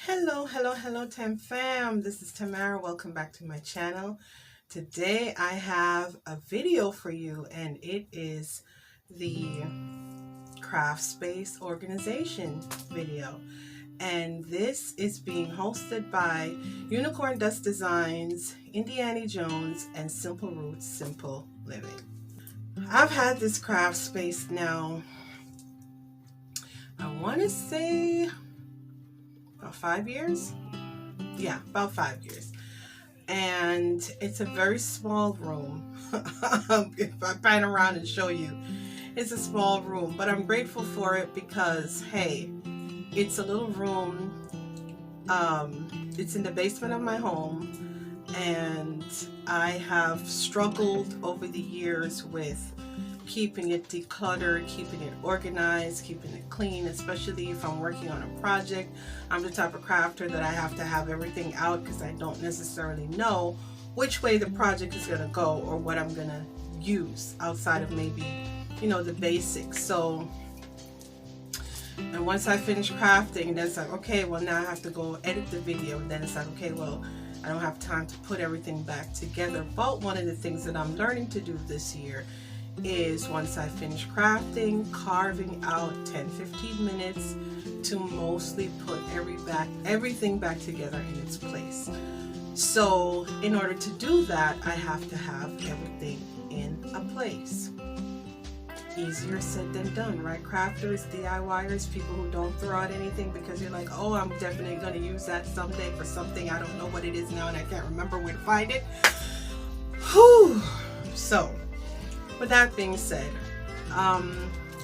Hello, Tam Fam. This is Tamara. Welcome back to my channel. Today I have a video for you, and it is the craft space organization video. And this is being hosted by Unicorn Dust Designs, Indi-Annie Jones, and SimpleRoots SimpleLiving. I've had this craft space now, I want to say about 5 years. Yeah, about 5 years. And it's a very small room. If I pan around and show you, it's a small room, but I'm grateful for it because, hey, it's a little room. It's in the basement of my home, and I have struggled over the years with keeping it decluttered, keeping it organized, keeping it clean, especially if I'm working on a project. I'm the type of crafter that I have to have everything out because I don't necessarily know which way the project is going to go or what I'm going to use outside of maybe, the basics. So, and once I finish crafting, then it's like, okay, well, now I have to go edit the video. And then it's like, okay, well, I don't have time to put everything back together. But one of the things that I'm learning to do this year is, once I finish crafting, carving out 10-15 minutes to mostly put everything back together in its place. So in order to do that, I have to have everything in a place. Easier said than done, right? Crafters, DIYers, people who don't throw out anything because you're like, oh, I'm definitely going to use that someday for something. I don't know what it is now and I can't remember where to find it. Whew. So with that being said,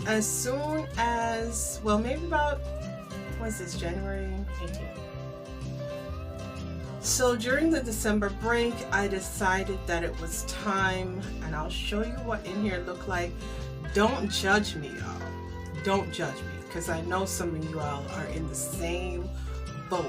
as soon as, well, maybe about, what's this, January 18th? So during the December break, I decided that it was time, and I'll show you what in here looked like. Don't judge me, y'all. Don't judge me, because I know some of you all are in the same boat,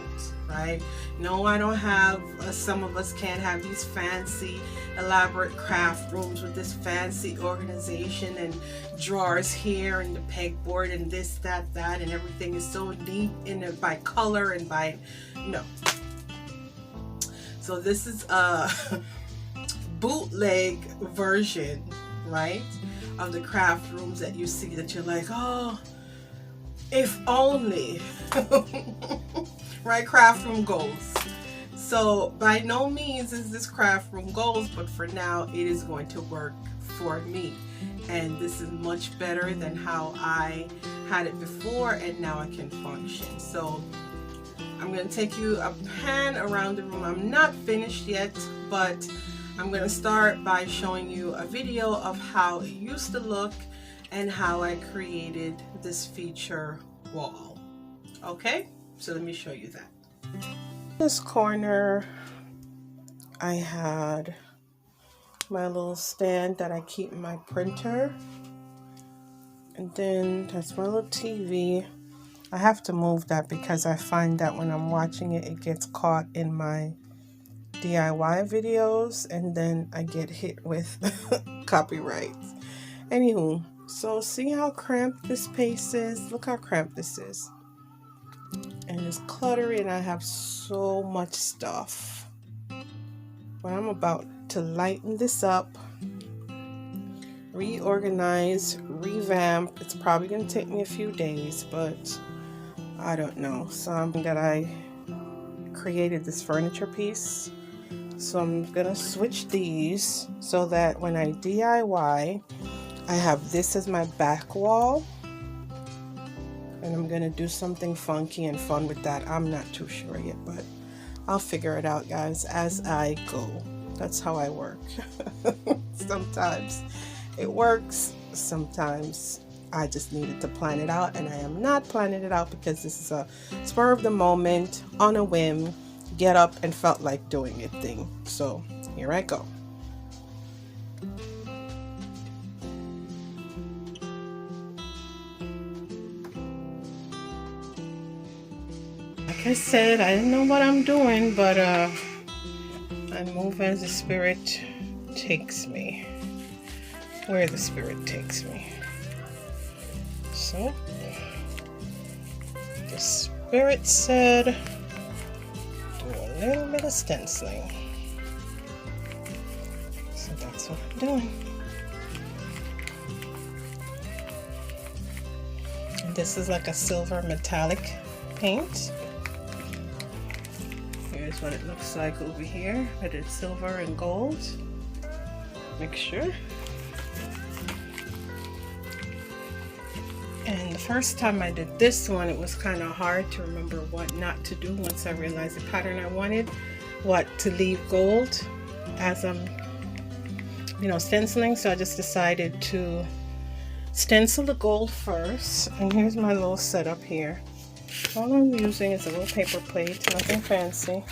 right? No, I don't have, some of us can't have these fancy elaborate craft rooms with this fancy organization and drawers here and the pegboard and this, that, and everything is so neat in it by color and by, no. So this is a bootleg version, right, of the craft rooms that you see that you're like, oh, if only. Right? Craft room goals. So by no means is this craft room goals, but for now it is going to work for me, and this is much better than how I had it before, and now I can function. So I'm going to take you a pan around the room. I'm not finished yet, but I'm going to start by showing you a video of how it used to look and how I created this feature wall. Okay? So let me show you that. This corner, I had my little stand that I keep my printer. And then that's my little TV. I have to move that because I find that when I'm watching it, it gets caught in my DIY videos, and then I get hit with copyrights. Anywho, so see how cramped this space is? Look how cramped this is. And it's cluttery, and I have so much stuff. But I'm about to lighten this up, reorganize, revamp. It's probably going to take me a few days, but I don't know. So I created this furniture piece. So I'm going to switch these so that when I DIY, I have this as my back wall. And I'm going to do something funky and fun with that. I'm not too sure yet, but I'll figure it out, guys, as I go. That's how I work. Sometimes it works. Sometimes I just needed to plan it out, and I am not planning it out because this is a spur of the moment, on a whim, get up and felt like doing it thing. So here I go. Like I said, I didn't know what I'm doing, but I move as the spirit takes me, where the spirit takes me. So the spirit said little bit of stenciling. So that's what I'm doing. And this is like a silver metallic paint. Here's what it looks like over here, but it's silver and gold mixture. And the first time I did this one, it was kind of hard to remember what not to do once I realized the pattern I wanted, what to leave gold as I'm, stenciling. So I just decided to stencil the gold first. And here's my little setup here. All I'm using is a little paper plate, nothing fancy,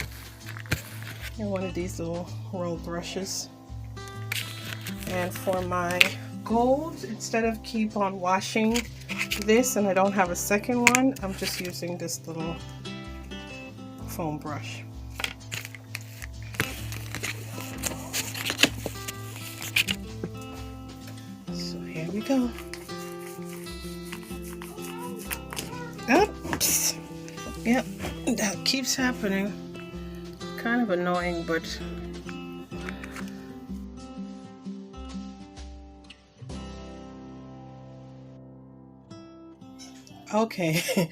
and one of these little roll brushes. And for my gold, instead of keep on washing this, and I don't have a second one, I'm just using this little foam brush. So here we go. Oops. Yep, that keeps happening. Kind of annoying, but okay.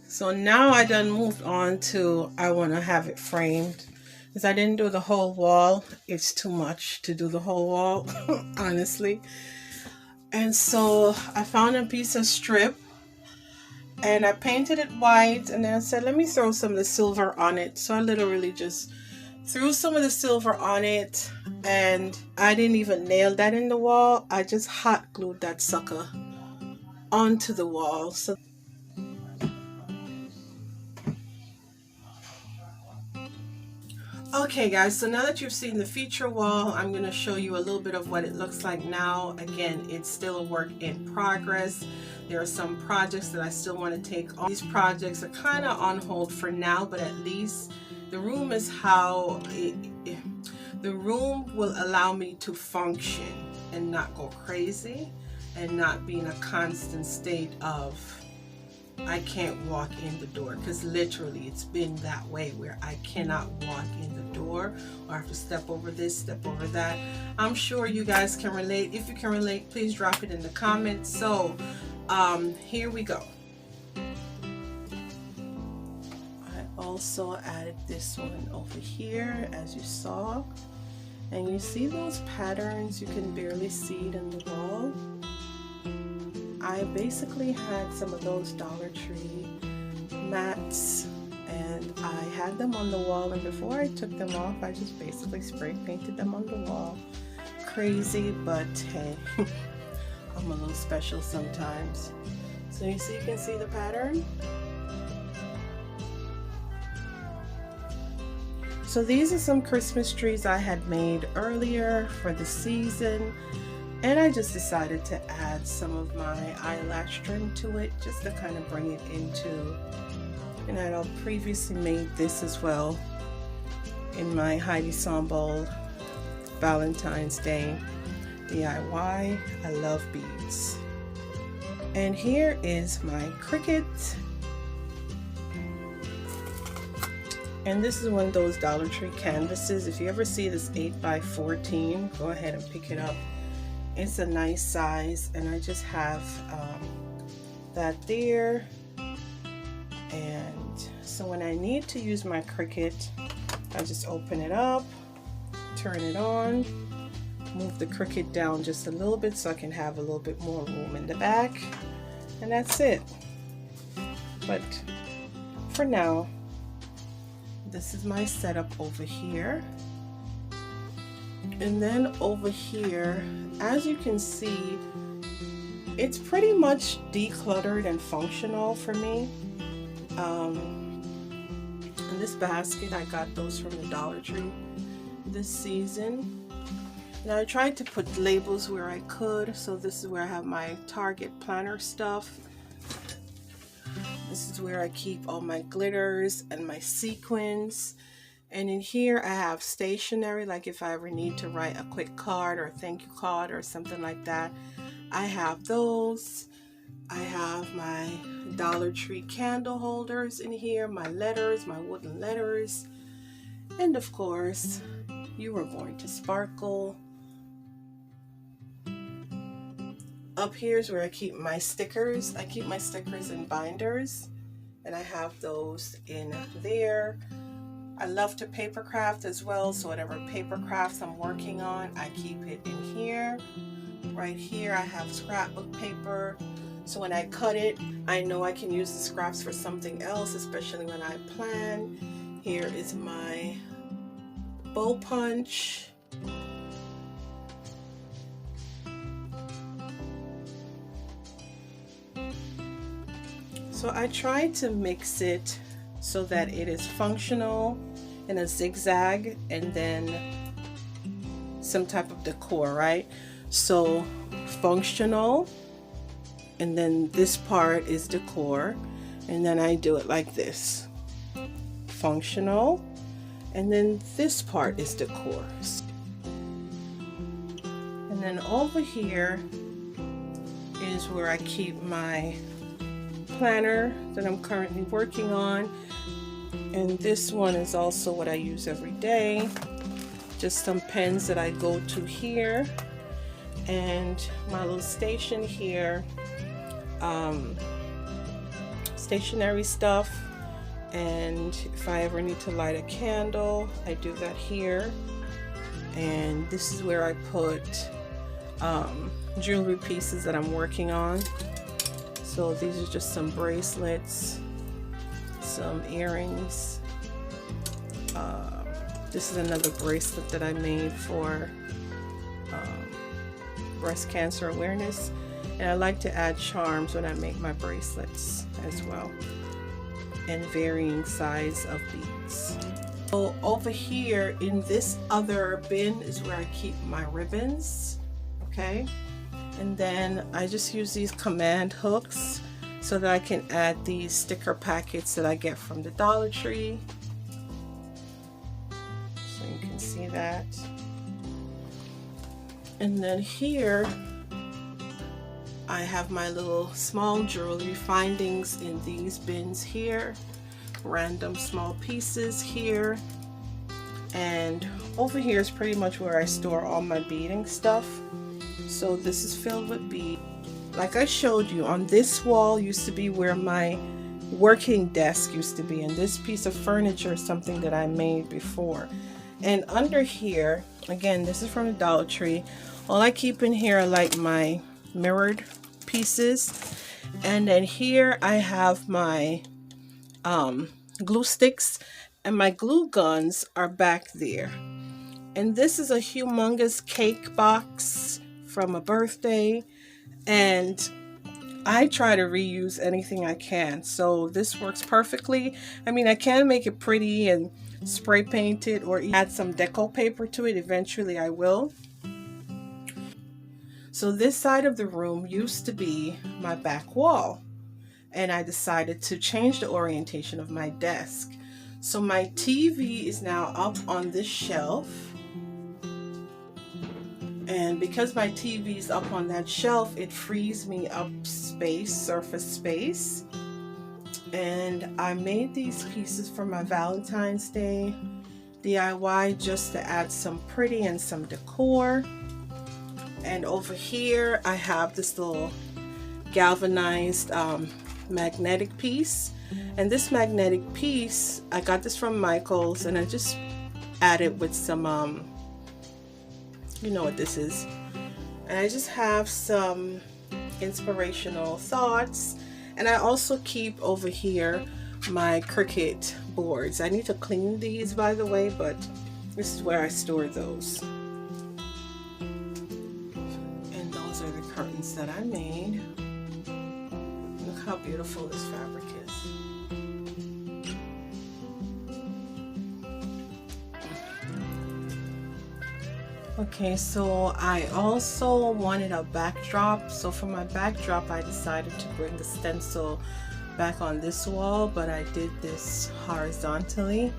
So now I done moved on to, I want to have it framed, because I didn't do the whole wall. It's too much to do the whole wall, honestly. And so I found a piece of strip and I painted it white, and then I said, let me throw some of the silver on it. So I literally just threw some of the silver on it, and I didn't even nail that in the wall. I just hot glued that sucker onto the wall. So okay guys, so now that you've seen the feature wall, I'm going to show you a little bit of what it looks like now. Again, it's still a work in progress. There are some projects that I still want to take on. These projects are kind of on hold for now, but at least the room is how the room will allow me to function and not go crazy and not be in a constant state of I can't walk in the door, because literally it's been that way where I cannot walk in the door, or I have to step over this, step over that. I'm sure you guys can relate. If you can relate, please drop it in the comments. So here we go. I also added this one over here, as you saw, and you see those patterns. You can barely see it in the wall. I basically had some of those Dollar Tree mats, and I had them on the wall, and before I took them off, I just basically spray painted them on the wall. Crazy, but hey, I'm a little special sometimes. So you can see the pattern. So these are some Christmas trees I had made earlier for the season. And I just decided to add some of my eyelash trim to it, just to kind of bring it into, and I had previously made this as well in my Heidi Sonbold Valentine's Day DIY. I love beads. And here is my Cricut. And this is one of those Dollar Tree canvases. If you ever see this 8x14, go ahead and pick it up. It's a nice size, and I just have that there. And so when I need to use my Cricut, I just open it up, turn it on, move the Cricut down just a little bit so I can have a little bit more room in the back, and that's it. But for now, this is my setup over here. And then over here, as you can see, it's pretty much decluttered and functional for me. In this basket, I got those from the Dollar Tree this season. Now I tried to put labels where I could, so this is where I have my Target planner stuff. This is where I keep all my glitters and my sequins. And in here I have stationery, like if I ever need to write a quick card or a thank you card or something like that, I have those. I have my Dollar Tree candle holders in here, my letters, my wooden letters. And of course, you are going to sparkle. Up here is where I keep my stickers. I keep my stickers in binders, and I have those in there. I love to paper craft as well, so whatever paper crafts I'm working on, I keep it in here. Right here I have scrapbook paper, so when I cut it, I know I can use the scraps for something else, especially when I plan. Here is my bow punch. So I try to mix it so that it is functional in a zigzag and then some type of decor, right? So functional, and then this part is decor, and then I do it like this. Functional, and then this part is decor. And then over here is where I keep my planner that I'm currently working on, and this one is also what I use every day. Just some pens that I go to here, and my little station here, stationery stuff, and if I ever need to light a candle, I do that here. And this is where I put jewelry pieces that I'm working on. So these are just some bracelets, some earrings. This is another bracelet that I made for breast cancer awareness. And I like to add charms when I make my bracelets as well, and varying size of beads. So over here in this other bin is where I keep my ribbons, okay? And then I just use these command hooks so that I can add these sticker packets that I get from the Dollar Tree. So you can see that. And then here I have my little small jewelry findings in these bins here. Random small pieces here. And over here is pretty much where I store all my beading stuff. So this is filled with beads. Like I showed you, on this wall used to be where my working desk used to be, and this piece of furniture is something that I made before. And under here, again, this is from the Dollar Tree. All I keep in here are like my mirrored pieces, and then here I have my glue sticks, and my glue guns are back there. And this is a humongous cake box from a birthday, and I try to reuse anything I can, so this works perfectly. I mean, I can make it pretty and spray paint it or add some deco paper to it. Eventually I will. So this side of the room used to be my back wall, and I decided to change the orientation of my desk. So my TV is now up on this shelf. And because my TV is up on that shelf, it frees me up space, surface space. And I made these pieces for my Valentine's Day DIY just to add some pretty and some decor. And over here I have this little galvanized magnetic piece. And this magnetic piece, I got this from Michael's, and I just added with some you know what this is. And I just have some inspirational thoughts. And I also keep over here my Cricut boards. I need to clean these, by the way, but this is where I store those. And those are the curtains that I made. Look how beautiful this fabric is. Okay, so I also wanted a backdrop. So for my backdrop, I decided to bring the stencil back on this wall, but I did this horizontally.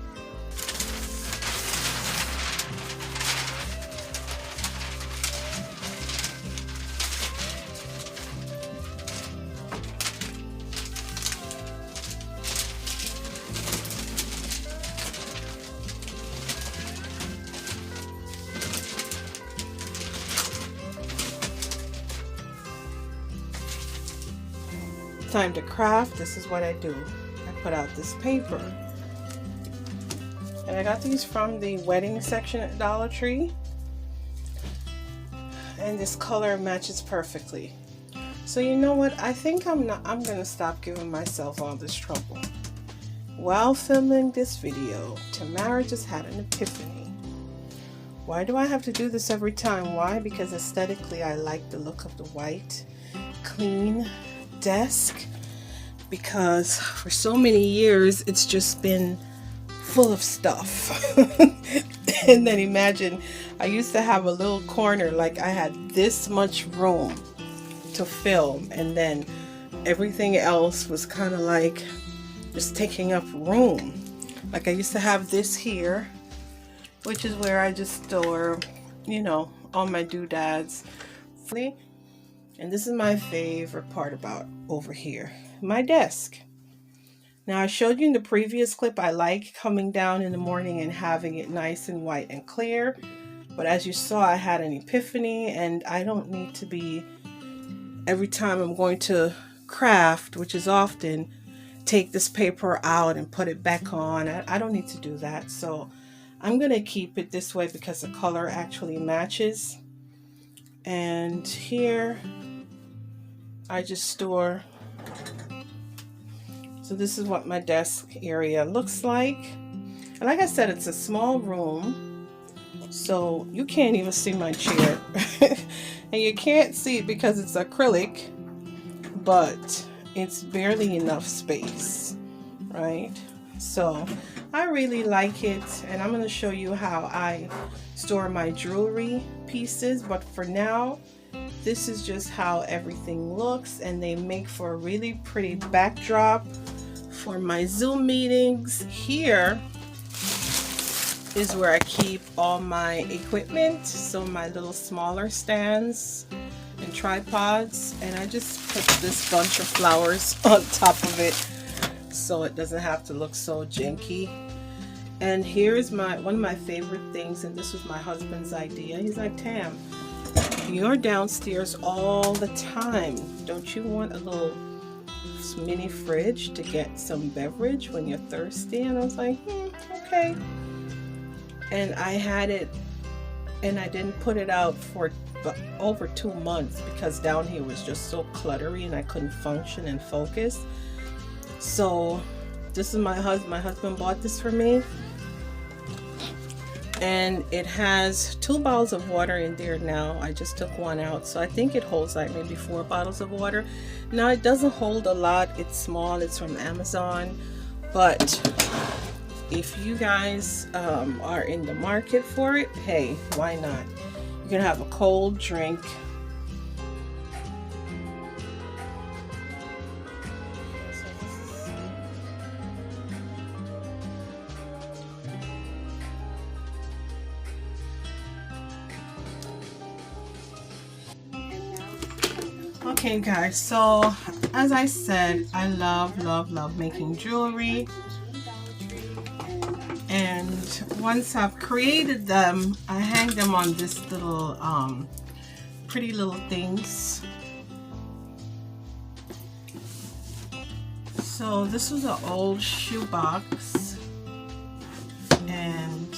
time to craft, this is what I do. I put out this paper. And I got these from the wedding section at Dollar Tree. And this color matches perfectly. So you know what? I think I'm gonna stop giving myself all this trouble. While filming this video, Tamara just had an epiphany. Why do I have to do this every time? Why? Because aesthetically I like the look of the white, clean desk. Because for so many years it's just been full of stuff. And then imagine, I used to have a little corner, like I had this much room to film, and then everything else was kind of like just taking up room. Like I used to have this here, which is where I just store, you know, all my doodads. And this is my favorite part about over here, my desk. Now I showed you in the previous clip, I like coming down in the morning and having it nice and white and clear. But as you saw, I had an epiphany, and I don't need to be, every time I'm going to craft, which is often, take this paper out and put it back on. I don't need to do that. So I'm going to keep it this way because the color actually matches. And here I just store. So this is what my desk area looks like. And like I said, it's a small room, so you can't even see my chair. And you can't see it because it's acrylic, but it's barely enough space, right? So I really like it, and I'm going to show you how I store my jewelry pieces. But for now, this is just how everything looks, and they make for a really pretty backdrop for my Zoom meetings. Here is where I keep all my equipment, so my little smaller stands and tripods, and I just put this bunch of flowers on top of it so it doesn't have to look so janky. And here's one of my favorite things, and this was my husband's idea. He's like, Tam, you're downstairs all the time. Don't you want a little mini fridge to get some beverage when you're thirsty? And I was like, okay. And I had it, and I didn't put it out for over 2 months because down here was just so cluttery and I couldn't function and focus. So this is my husband bought this for me, and it has 2 bottles of water in there now. I just took one out, so I think it holds like maybe 4 bottles of water. Now it doesn't hold a lot, it's small, it's from Amazon, but if you guys are in the market for it, hey, why not? You can have a cold drink. Okay guys, so as I said, I love making jewelry, and once I've created them, I hang them on this little pretty little things. So this was an old shoebox, and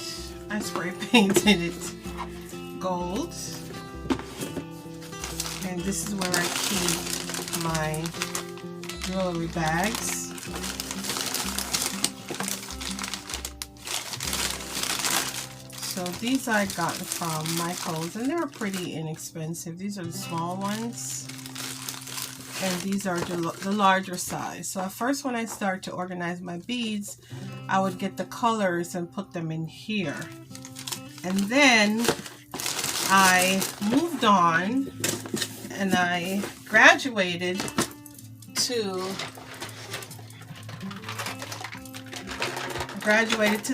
I spray painted it gold. And this is where I keep my jewelry bags. So these I got from Michael's, and they're pretty inexpensive. These are the small ones, and these are the larger size. So at first, when I start to organize my beads, I would get the colors and put them in here. And then I moved on, and I graduated to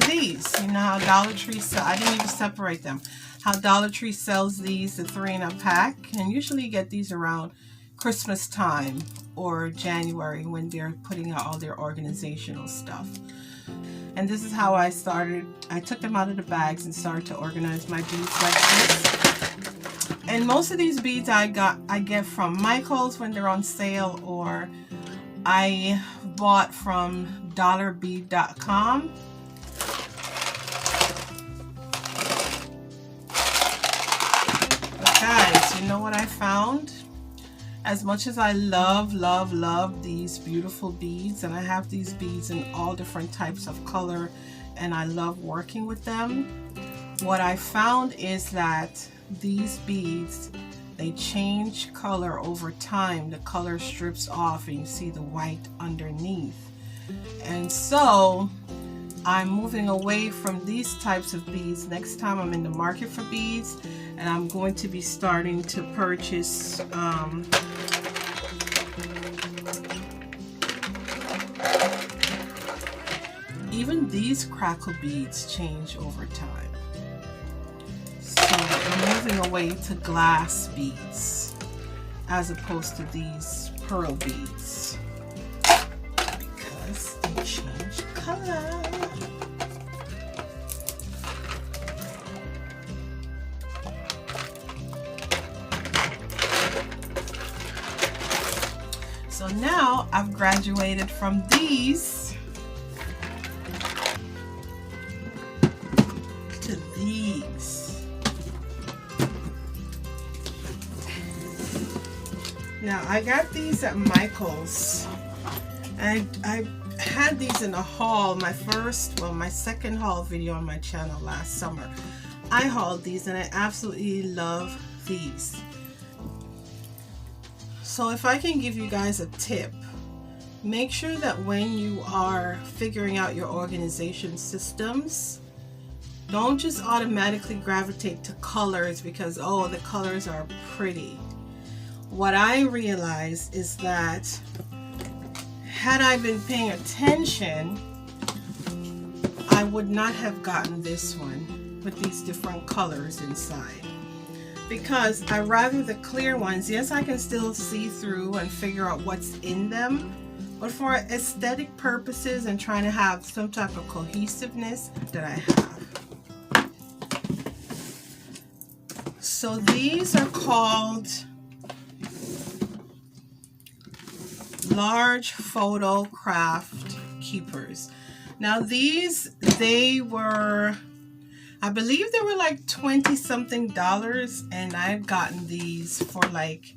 these. You know how Dollar Tree I didn't even separate them. How Dollar Tree sells these, the 3-in-a pack, and usually you get these around Christmas time or January when they're putting out all their organizational stuff. And this is how I started. I took them out of the bags and started to organize my beads like this. And most of these beads I get from Michael's when they're on sale, or I bought from dollarbead.com. Guys, you know what I found? As much as I love these beautiful beads, and I have these beads in all different types of color, and I love working with them, what I found is that these beads, they change color over time. The color strips off and you see the white underneath. And so I'm moving away from these types of beads next time I'm in the market for beads, and I'm going to be starting to purchase even these crackle beads change over time. So I'm moving away to glass beads as opposed to these pearl beads because they change color. So now I've graduated from these to these. Now I got these at Michael's. I had these in a haul, my second haul video on my channel last summer. I hauled these and I absolutely love these. So if I can give you guys a tip, make sure that when you are figuring out your organization systems, don't just automatically gravitate to colors because, oh, the colors are pretty. What I realized is that had I been paying attention, I would not have gotten this one with these different colors inside. Because I rather the clear ones. Yes, I can still see through and figure out what's in them, but for aesthetic purposes and trying to have some type of cohesiveness that I have. So these are called large photo craft keepers. Now these, I believe they were like $20-something, and I've gotten these for like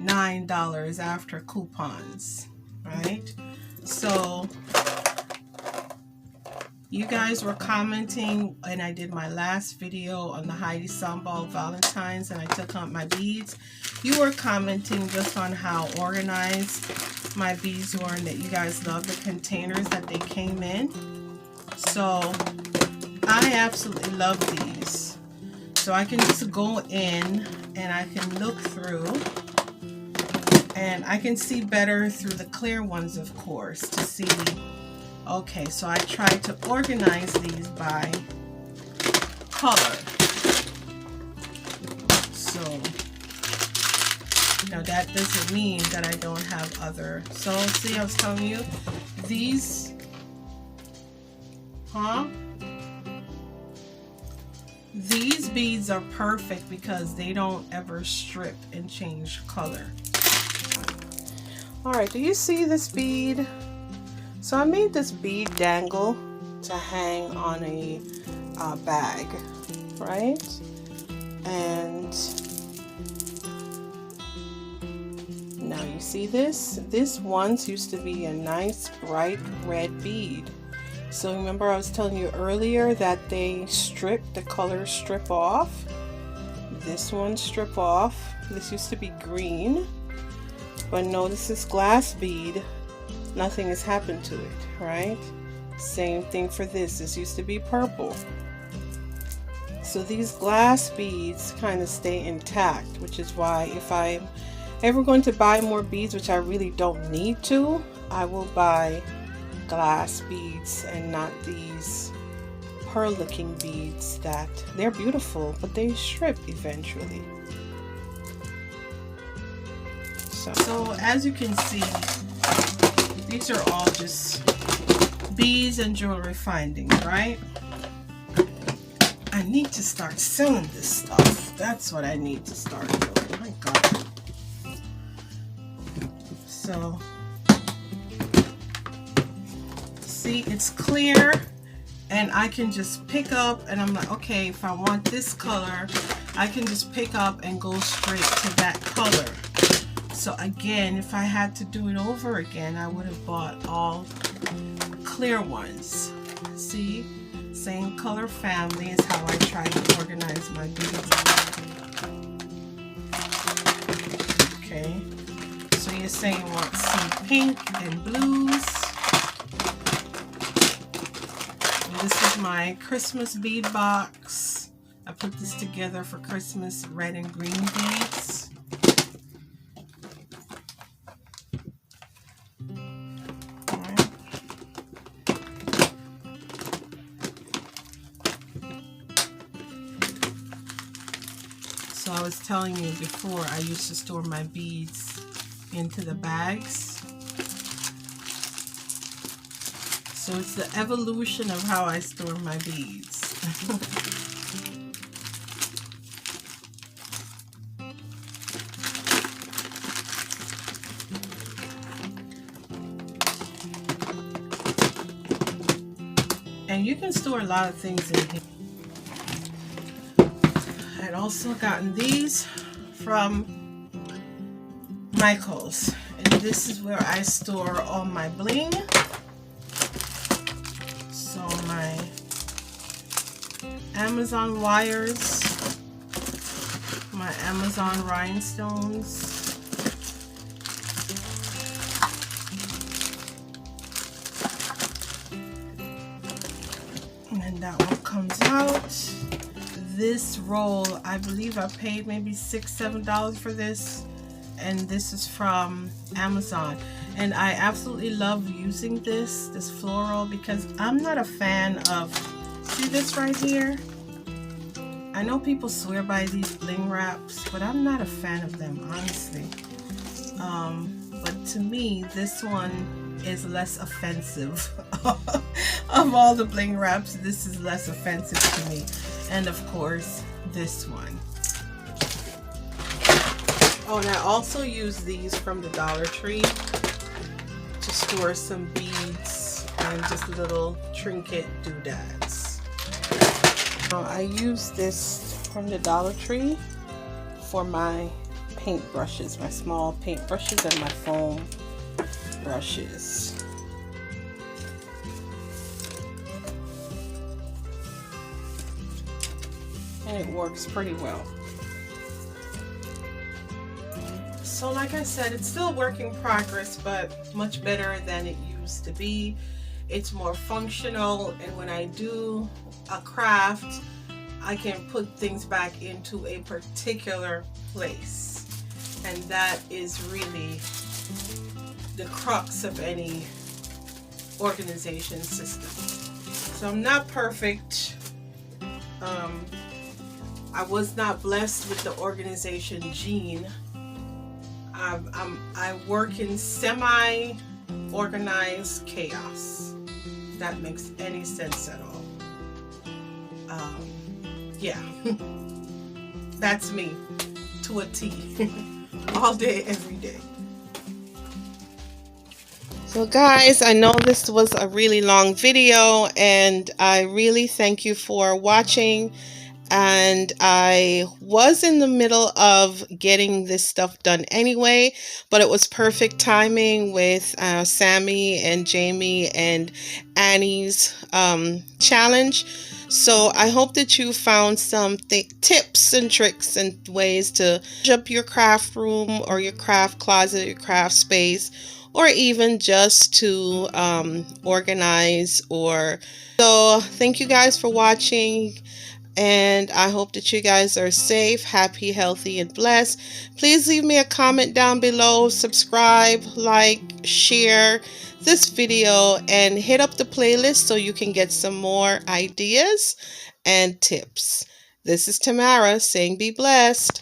$9 after coupons, right? So you guys were commenting, and I did my last video on the Heidi Sambal Valentine's, and I took out my beads. You were commenting just on how organized my beads were and that you guys love the containers that they came in. So I absolutely love these. So I can just go in and I can look through, and I can see better through the clear ones, of course, to see. Okay, so I tried to organize these by color. So now that doesn't mean that I don't have other. So see, I was telling you, these, these beads are perfect because they don't ever strip and change color. Alright, do you see this bead? So I made this bead dangle to hang on a bag, right? And now you see this? This once used to be a nice bright red bead. So remember I was telling you earlier that they strip, the colors strip off. This one strip off. This used to be green. But notice this glass bead, nothing has happened to it, right? Same thing for this. This used to be purple. So these glass beads kind of stay intact, which is why if I'm ever going to buy more beads, which I really don't need to, I will buy glass beads and not these pearl looking beads that they're beautiful, but they strip eventually. So as you can see, these are all just beads and jewelry findings, right? I need to start selling this stuff. That's what I need to start doing. My God. So See, it's clear, and I can just pick up, and I'm like, okay, if I want this color, I can just pick up and go straight to that color. So again, if I had to do it over again, I would have bought all clear ones. See, same color family is how I try to organize my beads. Okay, so you're saying you want some pink and blues. And this is my Christmas bead box. I put this together for Christmas, red and green beads. So I was telling you before, I used to store my beads into the bags. So it's the evolution of how I store my beads. And you can store a lot of things in here. I'd also gotten these from Michael's, and this is where I store all my bling. So my Amazon wires, my Amazon rhinestones, and then that one comes out. This roll, I believe I paid maybe $6-7 for this, and this is from Amazon, and I absolutely love using this floral, because I'm not a fan of, see this right here, I know people swear by these bling wraps, but I'm not a fan of them, honestly. But to me, this one is less offensive. Of all the bling wraps, this is less offensive to me. And of course, this one. Oh, and I also use these from the Dollar Tree to store some beads and just little trinket doodads. I use this from the Dollar Tree for my paint brushes, my small paint brushes and my foam brushes. And it works pretty well. So like I said, it's still work in progress, but much better than it used to be. It's more functional, and when I do a craft, I can put things back into a particular place, and that is really the crux of any organization system. So I'm not perfect. I was not blessed with the organization gene. I work in semi-organized chaos. If that makes any sense at all. Yeah, that's me to a T. All day, every day. So guys, I know this was a really long video, and I really thank you for watching. And I was in the middle of getting this stuff done anyway, but it was perfect timing with Samie and Jamie and Annie's challenge. So I hope that you found some tips and tricks and ways to up your craft room or your craft closet, your craft space, or even just to organize. So thank you guys for watching. And I hope that you guys are safe, happy, healthy, and blessed. Please leave me a comment down below, subscribe, like, share this video, and hit up the playlist so you can get some more ideas and tips. This is Tamara saying be blessed.